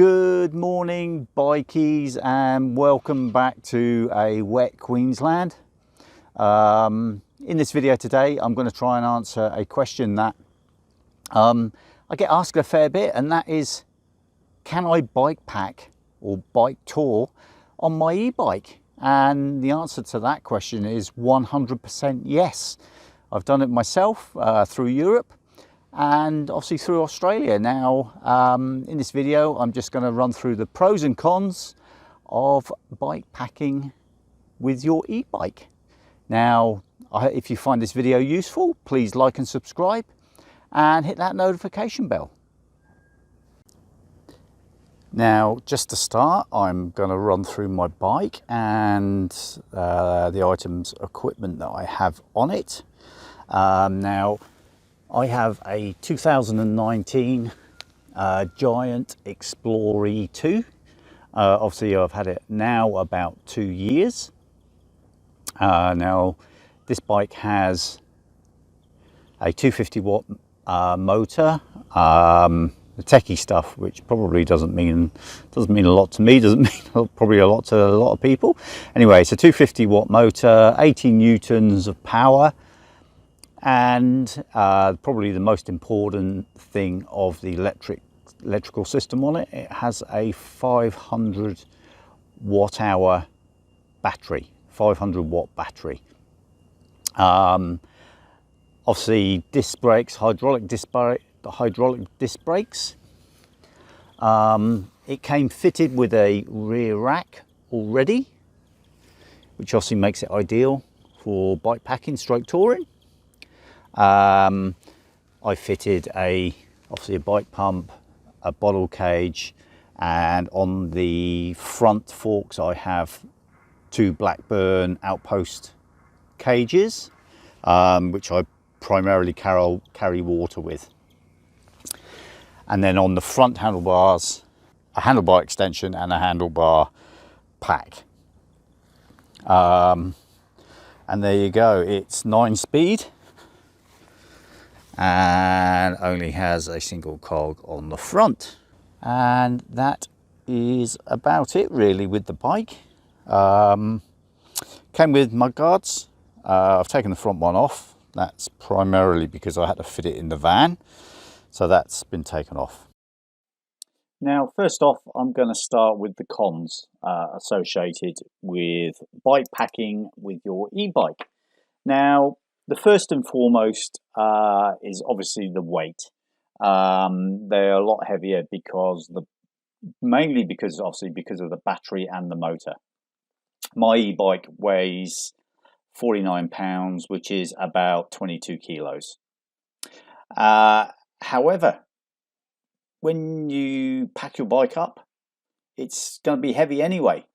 Good morning bikies, and welcome back to a wet Queensland. In this video today I'm going to try and answer a question that I get asked a fair bit, and that is, can I bike pack or bike tour on my e-bike? And the answer to that question is 100% yes. I've done it myself through Europe and obviously through Australia. Now in this video I'm just going to run through the pros and cons of bike packing with your e-bike. Now if you find this video useful, please like and subscribe and hit that notification bell. Now just to start, I'm going to run through my bike and the items, equipment that I have on it. Now I have a 2019 Giant Explorer E2. Obviously I've had it now about 2 years. Now this bike has a 250 watt motor, the techie stuff, which probably doesn't mean a lot to me, doesn't mean probably a lot to a lot of people. Anyway, it's a 250 watt motor, 80 newtons of power. And probably the most important thing of the electrical system on it, it has a 500 watt hour battery, 500 watt battery. Obviously disc brakes, hydraulic disc brakes. It came fitted with a rear rack already, which obviously makes it ideal for bike packing stroke touring. I fitted obviously a bike pump, a bottle cage, and on the front forks I have 2 Blackburn outpost cages, which I primarily carry water with. And then on the front handlebars, a handlebar extension and a handlebar pack. And there you go, it's 9-speed. And only has a single cog on the front, and that is about it really with the bike. Came with mud guards. I've taken the front one off. That's primarily because I had to fit it in the van, so that's been taken off. Now first off, I'm going to start with the cons associated with bike packing with your e-bike. Now the first and foremost is obviously the weight. They're a lot heavier mainly because of the battery and the motor. My e-bike weighs 49 pounds, which is about 22 kilos. However, when you pack your bike up, it's going to be heavy anyway.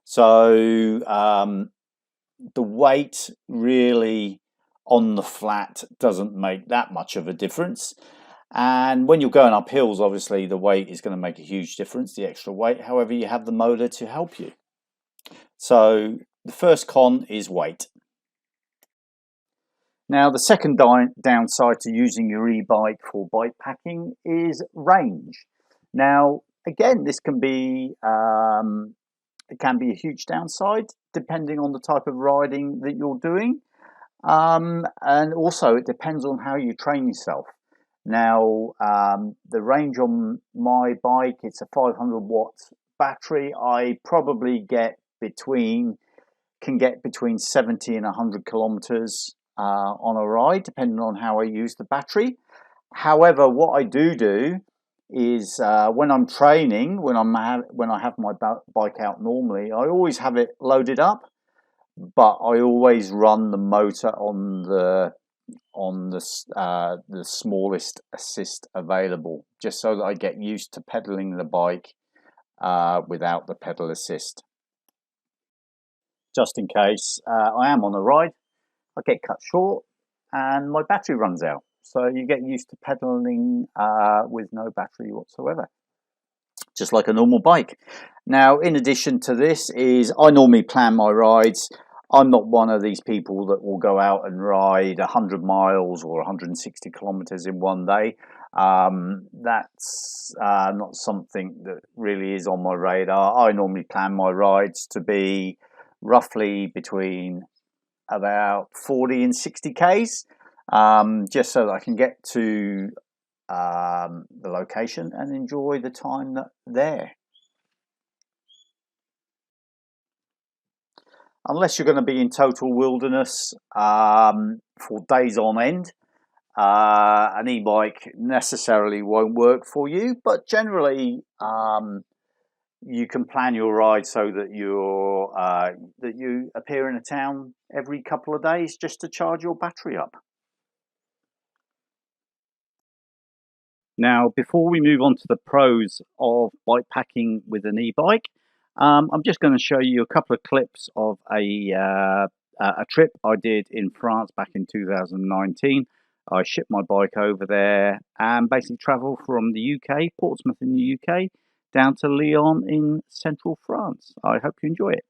So the weight really on the flat doesn't make that much of a difference, and when you're going up hills, obviously the weight is going to make a huge difference, the extra weight. However, you have the motor to help you. So the first con is weight. Now the second downside to using your e-bike for bike packing is range. Now again, this can be it can be a huge downside depending on the type of riding that you're doing. And also it depends on how you train yourself. Now the range on my bike, it's a 500 watt battery. I probably can get between 70 and 100 kilometers on a ride, depending on how I use the battery. However, what I do is when I'm training, when I have my bike out normally, I always have it loaded up. But I always run the motor on the smallest assist available, just so that I get used to pedaling the bike without the pedal assist. Just in case I am on a ride, I get cut short and my battery runs out. So you get used to pedaling with no battery whatsoever, just like a normal bike. Now, in addition to this, is I normally plan my rides. I'm not one of these people that will go out and ride 100 miles or 160 kilometers in one day. That's not something that really is on my radar. I normally plan my rides to be roughly between about 40 and 60 Ks, just so that I can get to the location and enjoy the time there. Unless you're going to be in total wilderness for days on end, an e-bike necessarily won't work for you, but generally you can plan your ride so that you appear in a town every couple of days just to charge your battery up. Now, before we move on to the pros of bike packing with an e-bike, I'm just going to show you a couple of clips of a trip I did in France back in 2019. I shipped my bike over there and basically travelled from the UK, Portsmouth in the UK, down to Lyon in central France. I hope you enjoy it.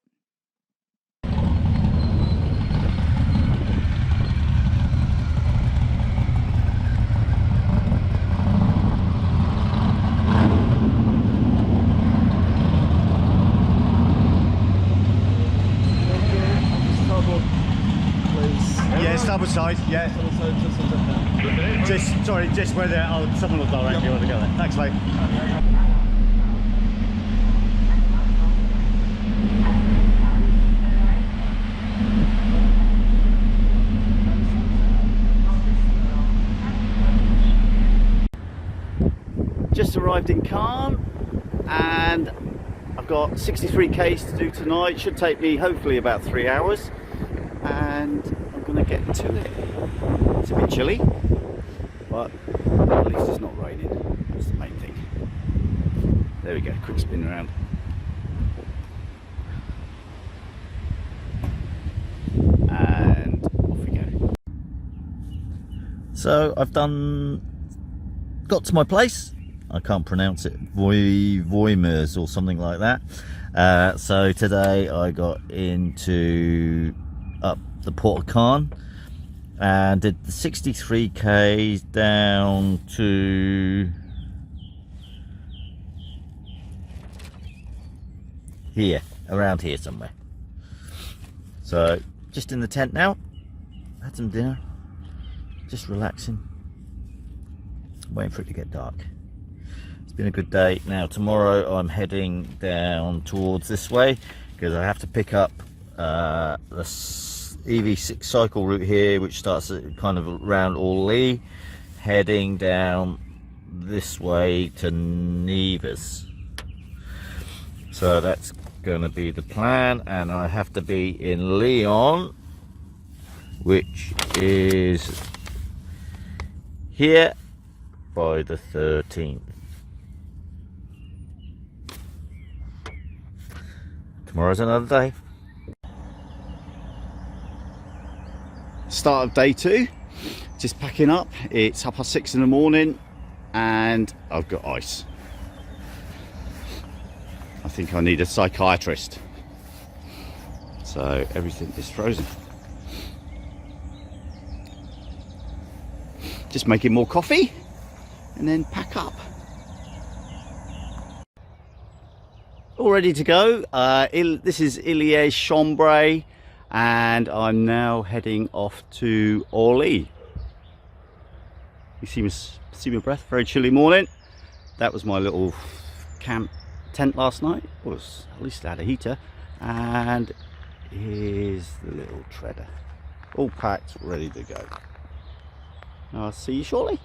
Yeah, starboard side, yeah. Just where someone will direct you want to go there. Thanks, mate. Just arrived in Caen and I've got 63 Ks to do tonight. Should take me hopefully about 3 hours, and I'm going to get to it. It's a bit chilly, but at least it's not raining. That's the main thing. There we go, quick spin around. And off we go. So I've got to my place. I can't pronounce it, Voimers or something like that. So today I got up the Port of Caen and did the 63 Ks down to here, around here somewhere. So just in the tent now, had some dinner, just relaxing, waiting for it to get dark. It's been a good day. Now tomorrow I'm heading down towards this way because I have to pick up the EV6 cycle route here, which starts at kind of around Orly, heading down this way to Nevis. So that's going to be the plan, and I have to be in Lyon, which is here, by the 13th. Tomorrow's another day. Start of day 2, just packing up. It's 6:30 in the morning and I've got ice. I think I need a psychiatrist. So everything is frozen. Just making more coffee and then pack up. All ready to go. This is Iliès-Chambray and I'm now heading off to Orly. You see my breath, very chilly morning. That was my little camp tent last night. Was at least it had a heater. And here's the little treader. All packed, ready to go. I'll see you shortly.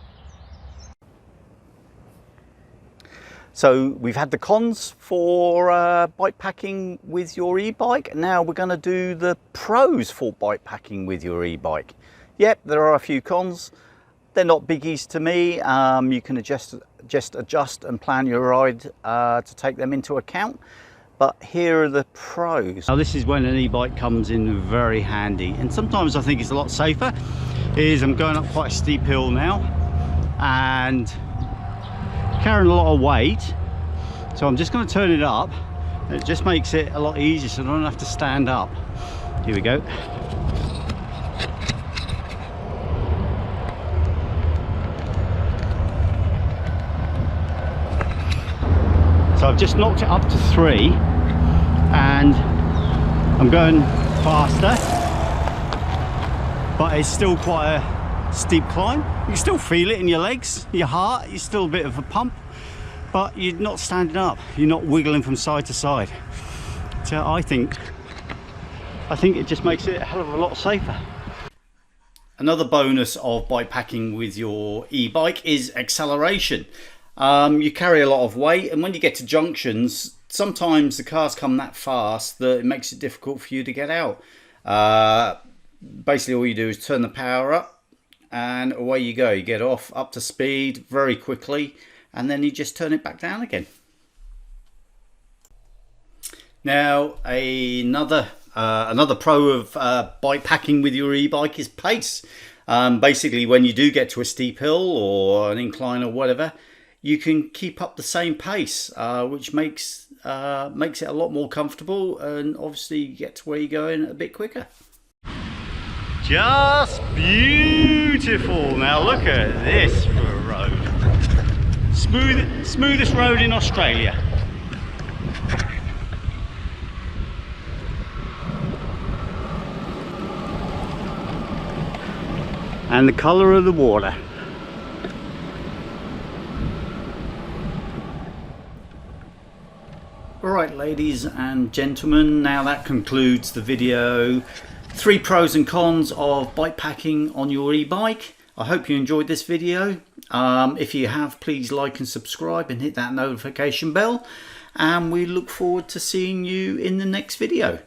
So we've had the cons for bike packing with your e-bike. Now we're going to do the pros for bike packing with your e-bike. Yep, there are a few cons. They're not biggies to me. You can just adjust and plan your ride to take them into account. But here are the pros. Now this is when an e-bike comes in very handy, and sometimes I think it's a lot safer. I'm going up quite a steep hill now and carrying a lot of weight, so I'm just going to turn it up. It just makes it a lot easier so I don't have to stand up. Here we go. So I've just knocked it up to 3 and I'm going faster, but it's still quite a steep climb. You can still feel it in your legs, your heart, you're still a bit of a pump, but you're not standing up, you're not wiggling from side to side. So I think it just makes it a hell of a lot safer. Another bonus of bike packing with your e-bike is acceleration. You carry a lot of weight, and when you get to junctions, sometimes the cars come that fast that it makes it difficult for you to get out. Basically all you do is turn the power up and away you go. You get off up to speed very quickly, and then you just turn it back down again. Now another pro of bike packing with your e-bike is pace. Basically when you do get to a steep hill or an incline or whatever, you can keep up the same pace, which makes it a lot more comfortable, and obviously you get to where you're going a bit quicker. Just beautiful. Now look at this for a road. Smoothest road in Australia. And the colour of the water. Alright ladies and gentlemen, now that concludes the video. 3 pros and cons of bike packing on your e-bike. I hope you enjoyed this video. If you have, please like and subscribe and hit that notification bell. And we look forward to seeing you in the next video.